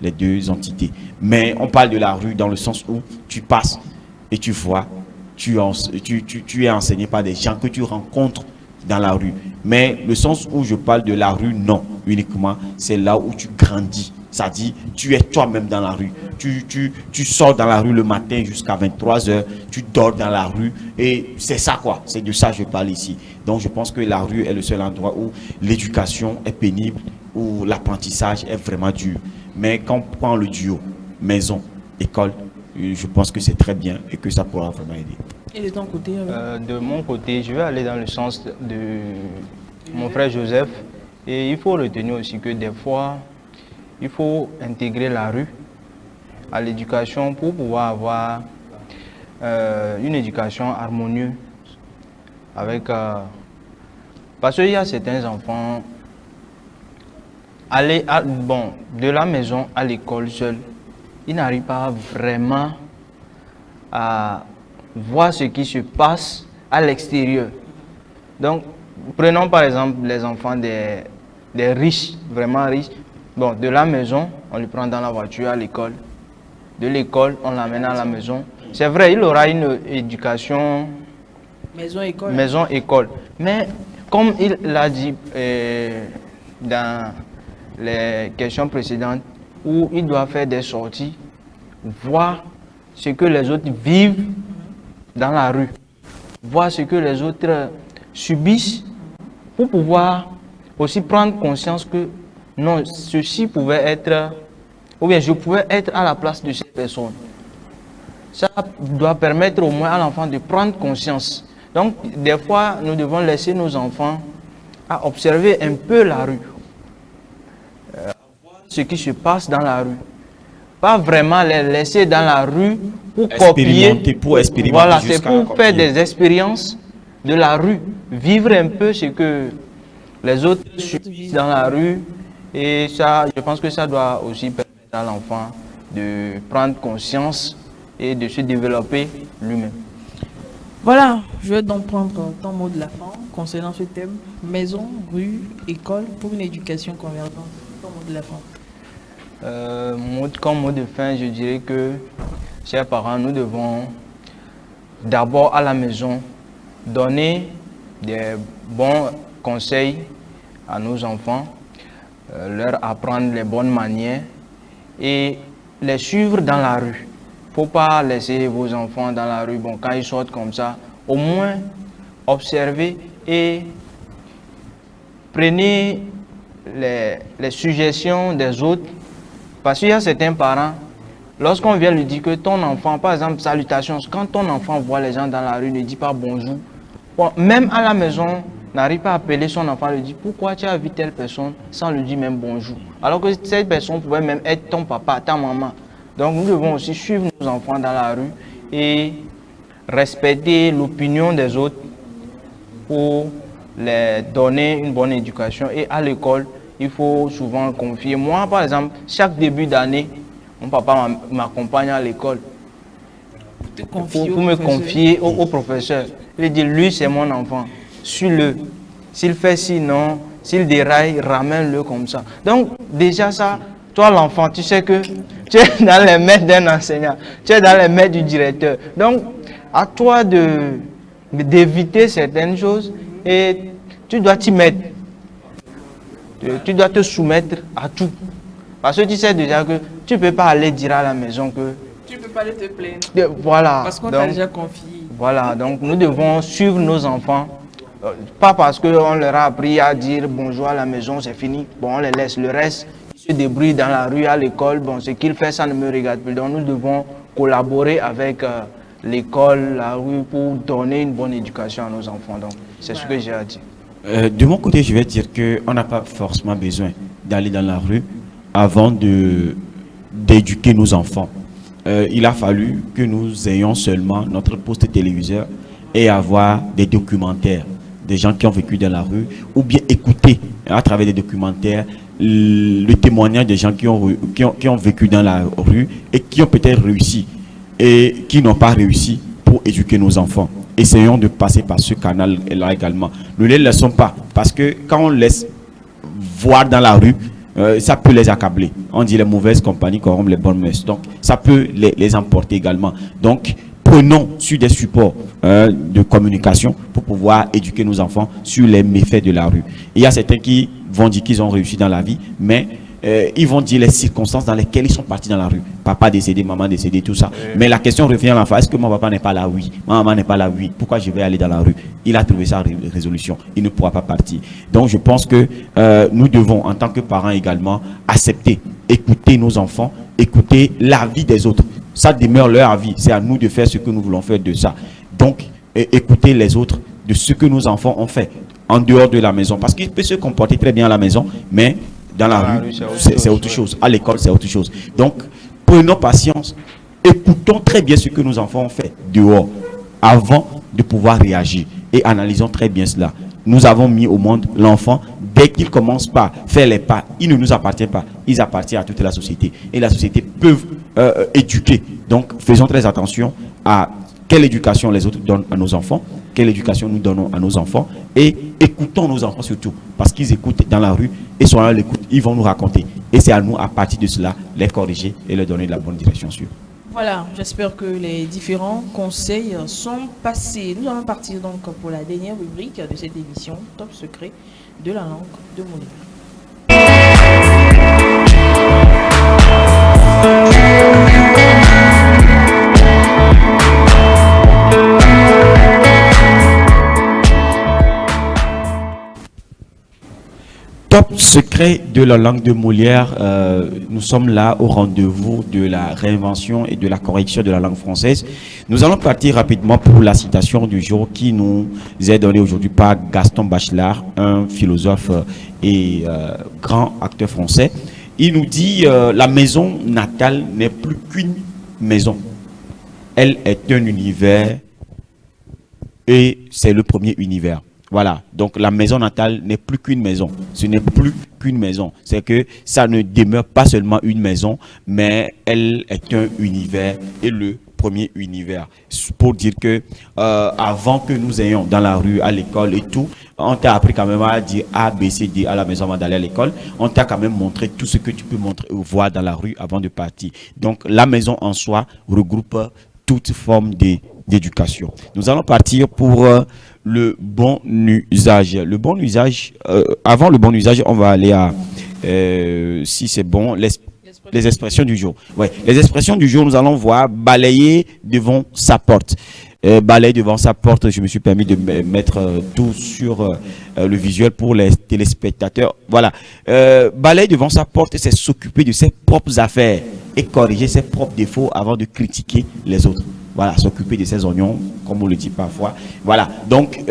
les deux entités. Mais on parle de la rue dans le sens où tu passes et tu vois, tu es enseigné par des gens que tu rencontres dans la rue. Mais le sens où je parle de la rue, non, uniquement, c'est là où tu grandis. C'est-à-dire, tu es toi-même dans la rue. Tu sors dans la rue le matin jusqu'à 23h, tu dors dans la rue, et c'est ça quoi, c'est de ça que je parle ici. Donc je pense que la rue est le seul endroit où l'éducation est pénible, où l'apprentissage est vraiment dur. Mais quand on prend le duo, maison, école, je pense que c'est très bien et que ça pourra vraiment aider. Et de ton côté De mon côté, je vais aller dans le sens de mon frère Joseph. Et il faut retenir aussi que des fois, il faut intégrer la rue à l'éducation pour pouvoir avoir une éducation harmonieuse. Parce qu'il y a certains enfants, de la maison à l'école seul, ils n'arrivent pas vraiment à voir ce qui se passe à l'extérieur. Donc, prenons par exemple les enfants des riches, vraiment riches. Bon, de la maison, on le prend dans la voiture à l'école. De l'école, on l'amène à la maison. C'est vrai, il aura une éducation maison-école. Maison-école. Mais comme il l'a dit dans les questions précédentes, où il doit faire des sorties, voir ce que les autres vivent dans la rue, voir ce que les autres subissent, pour pouvoir aussi prendre conscience que non, ceci pouvait être, ou bien je pouvais être à la place de cette personne. Ça doit permettre au moins à l'enfant de prendre conscience. Donc, des fois, nous devons laisser nos enfants à observer un peu la rue, ce qui se passe dans la rue. Pas vraiment les laisser dans la rue pour copier. Pour expérimenter. Voilà, c'est pour faire des expériences de la rue, vivre un peu ce que les autres subissent dans la rue. Et ça, je pense que ça doit aussi permettre à l'enfant de prendre conscience et de se développer lui-même. Voilà, je vais donc prendre ton mot de la fin concernant ce thème, maison, rue, école, pour une éducation convergente. Ton mot de la fin. Comme mot de fin, je dirais que, chers parents, nous devons d'abord à la maison donner des bons conseils à nos enfants, leur apprendre les bonnes manières et les suivre dans la rue. Il ne faut pas laisser vos enfants dans la rue. Bon, quand ils sortent comme ça, au moins observez et prenez les suggestions des autres. Parce qu'il y a certains parents, lorsqu'on vient lui dire que ton enfant, par exemple, salutations, quand ton enfant voit les gens dans la rue, ne dit pas bonjour. Bon, même à la maison, n'arrive pas à appeler son enfant, lui dit pourquoi tu as vu telle personne sans lui dire même bonjour. Alors que cette personne pouvait même être ton papa, ta maman. Donc nous devons aussi suivre nos enfants dans la rue et respecter l'opinion des autres pour les donner une bonne éducation. Et à l'école, il faut souvent confier. Moi, par exemple, chaque début d'année, mon papa m'accompagne à l'école pour me confier au professeur. Il dit, lui, c'est mon enfant, suis-le. S'il fait sinon, s'il déraille, ramène-le comme ça. Donc, déjà ça, toi l'enfant, tu sais que tu es dans les mains d'un enseignant, tu es dans les mains du directeur. Donc, à toi d'éviter certaines choses et tu dois t'y mettre. Tu dois te soumettre à tout. Parce que tu sais déjà que tu ne peux pas aller dire à la maison que... Tu ne peux pas aller te plaindre. Voilà. Parce qu'on t'a déjà confié. Voilà, donc nous devons suivre nos enfants. Pas parce qu'on leur a appris à dire bonjour à la maison, c'est fini. Bon, on les laisse. Le reste, ils se débrouillent dans la rue, à l'école. Bon, ce qu'ils font, ça ne me regarde plus. Donc nous devons collaborer avec l'école, la rue, pour donner une bonne éducation à nos enfants. Donc, c'est ce que j'ai à dire. De mon côté, je vais dire qu'on n'a pas forcément besoin d'aller dans la rue avant d'éduquer nos enfants. Il a fallu que nous ayons seulement notre poste téléviseur et avoir des documentaires, des gens qui ont vécu dans la rue, ou bien écouter à travers des documentaires le témoignage des gens qui ont vécu dans la rue et qui ont peut-être réussi et qui n'ont pas réussi pour éduquer nos enfants. Essayons de passer par ce canal-là également. Ne les laissons pas, parce que quand on laisse voir dans la rue, ça peut les accabler. On dit les mauvaises compagnies corrompent les bonnes mœurs. Donc, ça peut les emporter également. Donc, prenons sur des supports de communication pour pouvoir éduquer nos enfants sur les méfaits de la rue. Il y a certains qui vont dire qu'ils ont réussi dans la vie, mais ils vont dire les circonstances dans lesquelles ils sont partis dans la rue. Papa décédé, maman décédée, tout ça. Mais la question revient à l'enfant. Est-ce que mon papa n'est pas là? Oui. Ma maman n'est pas là? Oui. Pourquoi je vais aller dans la rue? Il a trouvé sa résolution. Il ne pourra pas partir. Donc je pense que nous devons, en tant que parents également, accepter, écouter nos enfants, écouter l'avis des autres. Ça demeure leur avis. C'est à nous de faire ce que nous voulons faire de ça. Donc, écouter les autres de ce que nos enfants ont fait en dehors de la maison. Parce qu'ils peuvent se comporter très bien à la maison, mais dans la rue, c'est autre chose. À l'école, c'est autre chose. Donc, prenons patience. Écoutons très bien ce que nos enfants ont fait dehors avant de pouvoir réagir. Et analysons très bien cela. Nous avons mis au monde l'enfant. Dès qu'il commence par faire les pas, il ne nous appartient pas. Il appartient à toute la société. Et la société peut éduquer. Donc, faisons très attention à quelle éducation les autres donnent à nos enfants, quelle éducation nous donnons à nos enfants, et écoutons nos enfants surtout, parce qu'ils écoutent dans la rue, et souvent à l'écoute, ils vont nous raconter. Et c'est à nous, à partir de cela, les corriger et leur donner de la bonne direction sûre. Voilà, j'espère que les différents conseils sont passés. Nous allons partir donc pour la dernière rubrique de cette émission, Top Secret de la langue de Molière. Top secret de la langue de Molière, nous sommes là au rendez-vous de la réinvention et de la correction de la langue française. Nous allons partir rapidement pour la citation du jour qui nous est donnée aujourd'hui par Gaston Bachelard, un philosophe et grand acteur français. Il nous dit la maison natale n'est plus qu'une maison. Elle est un univers et c'est le premier univers. Voilà, donc la maison natale n'est plus qu'une maison. Ce n'est plus qu'une maison. C'est que ça ne demeure pas seulement une maison, mais elle est un univers et le premier univers. Pour dire que avant que nous ayons dans la rue, à l'école et tout, on t'a appris quand même à dire A, B, C, D à la maison avant d'aller à l'école. On t'a quand même montré tout ce que tu peux montrer ou voir dans la rue avant de partir. Donc la maison en soi regroupe toute forme d'éducation. Nous allons partir pour le bon usage. Le bon usage, avant le bon usage, on va aller à, si c'est bon, les expressions du jour. Ouais, les expressions du jour, nous allons voir balayer devant sa porte. Balayer devant sa porte, je me suis permis de mettre tout sur le visuel pour les téléspectateurs. Voilà. Balayer devant sa porte, c'est s'occuper de ses propres affaires et corriger ses propres défauts avant de critiquer les autres. Voilà, s'occuper de ses oignons, comme on le dit parfois. Voilà, donc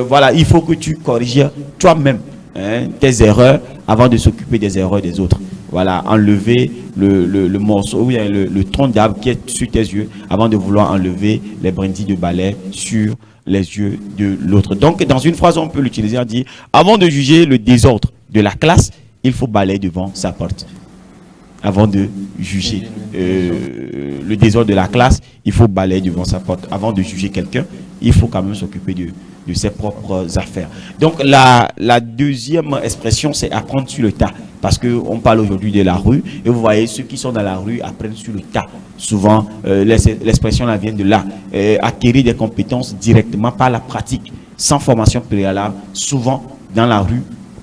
voilà, il faut que tu corriges toi-même tes erreurs avant de s'occuper des erreurs des autres. Voilà, enlever le morceau, ou le tronc d'arbre qui est sur tes yeux avant de vouloir enlever les brindilles de balai sur les yeux de l'autre. Donc, dans une phrase, on peut l'utiliser en dire, avant de juger le désordre de la classe, il faut balayer devant sa porte. Avant de juger le désordre de la classe, il faut balayer devant sa porte. Avant de juger quelqu'un, il faut quand même s'occuper de ses propres affaires. Donc la deuxième expression, c'est apprendre sur le tas. Parce qu'on parle aujourd'hui de la rue, et vous voyez, ceux qui sont dans la rue apprennent sur le tas. Souvent, l'expression là vient de là. Acquérir des compétences directement par la pratique, sans formation préalable, souvent dans la rue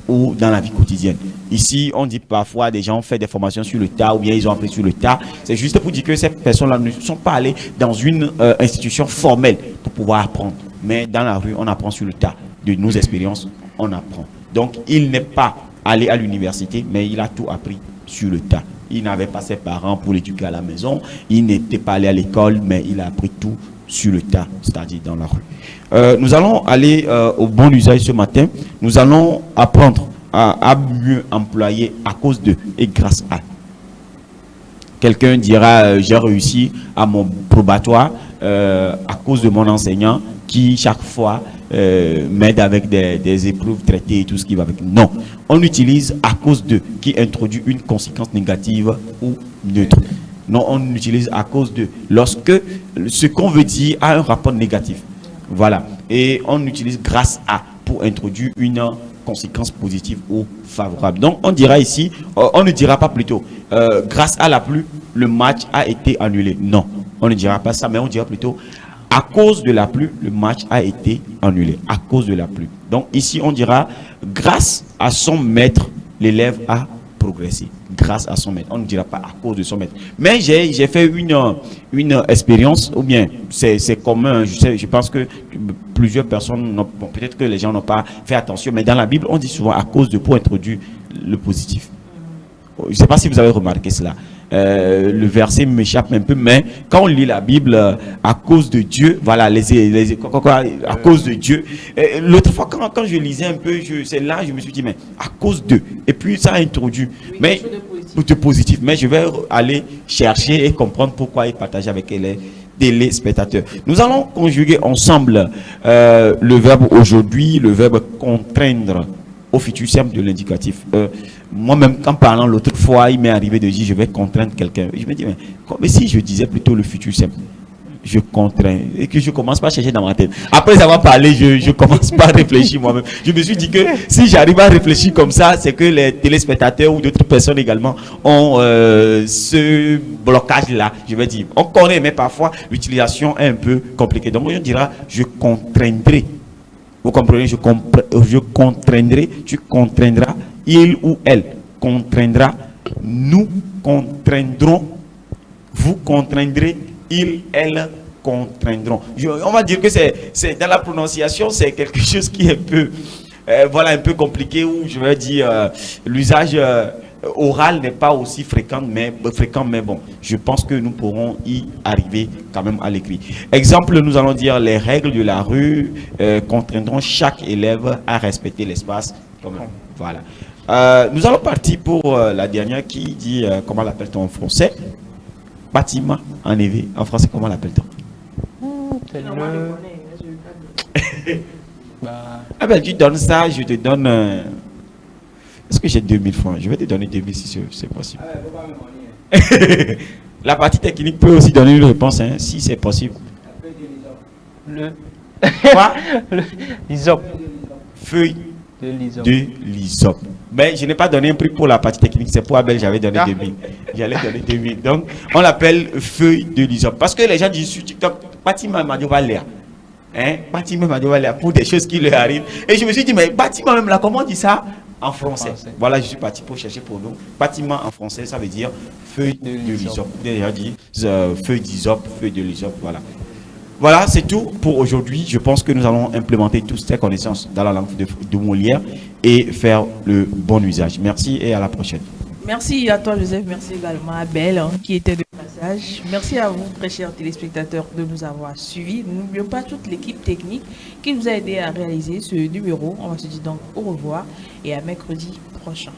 ou dans la vie quotidienne. Ici, on dit parfois des gens ont fait des formations sur le tas ou bien ils ont appris sur le tas. C'est juste pour dire que ces personnes-là ne sont pas allées dans une institution formelle pour pouvoir apprendre. Mais dans la rue, on apprend sur le tas. De nos expériences, on apprend. Donc, il n'est pas allé à l'université, mais il a tout appris sur le tas. Il n'avait pas ses parents pour l'éduquer à la maison. Il n'était pas allé à l'école, mais il a appris tout sur le tas, c'est-à-dire dans la rue. Nous allons aller au bon usage ce matin. Nous allons apprendre à mieux employer à cause de et grâce à. Quelqu'un dira j'ai réussi à mon probatoire à cause de mon enseignant qui chaque fois m'aide avec des épreuves traitées et tout ce qui va avec. Non, on utilise à cause de qui introduit une conséquence négative ou neutre. Non, on utilise à cause de lorsque ce qu'on veut dire a un rapport négatif. Voilà. Et on utilise grâce à pour introduire une conséquence positive ou favorable. Donc, on dira ici, on ne dira pas plutôt, grâce à la pluie, le match a été annulé. Non, on ne dira pas ça, mais on dira plutôt, à cause de la pluie, le match a été annulé. À cause de la pluie. Donc, ici, on dira, grâce à son maître, l'élève a progressé. Grâce à son maître. On ne dira pas à cause de son maître. Mais j'ai fait une expérience, ou bien c'est commun, je pense que plusieurs personnes, bon, peut-être que les gens n'ont pas fait attention, mais dans la Bible, on dit souvent à cause de pour introduire le positif. Je ne sais pas si vous avez remarqué cela. Le verset m'échappe un peu, mais quand on lit la Bible, à cause de Dieu, voilà, à cause de Dieu. L'autre fois, quand je lisais un peu, c'est là je me suis dit, mais à cause de. Et puis ça a introduit. Oui, mais de positif. Mais je vais aller chercher et comprendre pourquoi il partage avec les téléspectateurs. Nous allons conjuguer ensemble le verbe aujourd'hui, le verbe contraindre au futur simple de l'indicatif. Moi-même, quand parlant l'autre fois, il m'est arrivé de dire je vais contraindre quelqu'un. Je me dis, mais si je disais plutôt le futur simple, je contrains, et que je commence pas à chercher dans ma tête. Après avoir parlé, je commence pas à réfléchir moi-même. Je me suis dit que si j'arrive à réfléchir comme ça, c'est que les téléspectateurs ou d'autres personnes également ont ce blocage-là. Je vais dire, on connaît, mais parfois l'utilisation est un peu compliquée. Donc on dira, je contraindrai. Vous comprenez, je contraindrai, tu contraindras, il ou elle contraindra, nous contraindrons, vous contraindrez, il, elle contraindront. On va dire que c'est dans la prononciation, c'est quelque chose qui est un peu, voilà, un peu compliqué, où je vais dire l'usage oral n'est pas aussi fréquent, mais bon, je pense que nous pourrons y arriver quand même à l'écrit. Exemple, nous allons dire les règles de la rue contraindront chaque élève à respecter l'espace. Voilà. Nous allons partir pour la dernière qui dit, comment l'appelle-t-on en français? Bâtiment, en effet. En français, comment l'appelle-t-on? Ah ben, tu donnes ça, je te donne... Est-ce que j'ai 2000 francs? Je vais te donner 2000 si c'est possible. La partie technique peut aussi donner une réponse, hein, si c'est possible. Quoi? L'ISOP. Feuille de l'ISOP. Mais je n'ai pas donné un prix pour la partie technique, c'est pour Abel, j'avais donné 2000. J'allais donner 2000. Donc, on l'appelle feuille de l'ISOP. Parce que les gens disent sur TikTok, bâtiment Madio va l'air. Hein? Bâtiment Madio va l'air pour des choses qui leur arrivent. Et je me suis dit, mais bâtiment même là, comment on dit ça? En français. Voilà, je suis parti pour chercher pour nous. Bâtiment en français, ça veut dire feuille de l'ISOP. Déjà dit feuille d'ISOP, feuille de l'ISOP, voilà. Voilà, c'est tout pour aujourd'hui. Je pense que nous allons implémenter toutes ces connaissances dans la langue de Molière et faire le bon usage. Merci et à la prochaine. Merci à toi, Joseph. Merci également à Abel qui était de passage. Merci à vous, très chers téléspectateurs, de nous avoir suivis. N'oublions pas toute l'équipe technique qui nous a aidé à réaliser ce numéro. On va se dire donc au revoir et à mercredi prochain.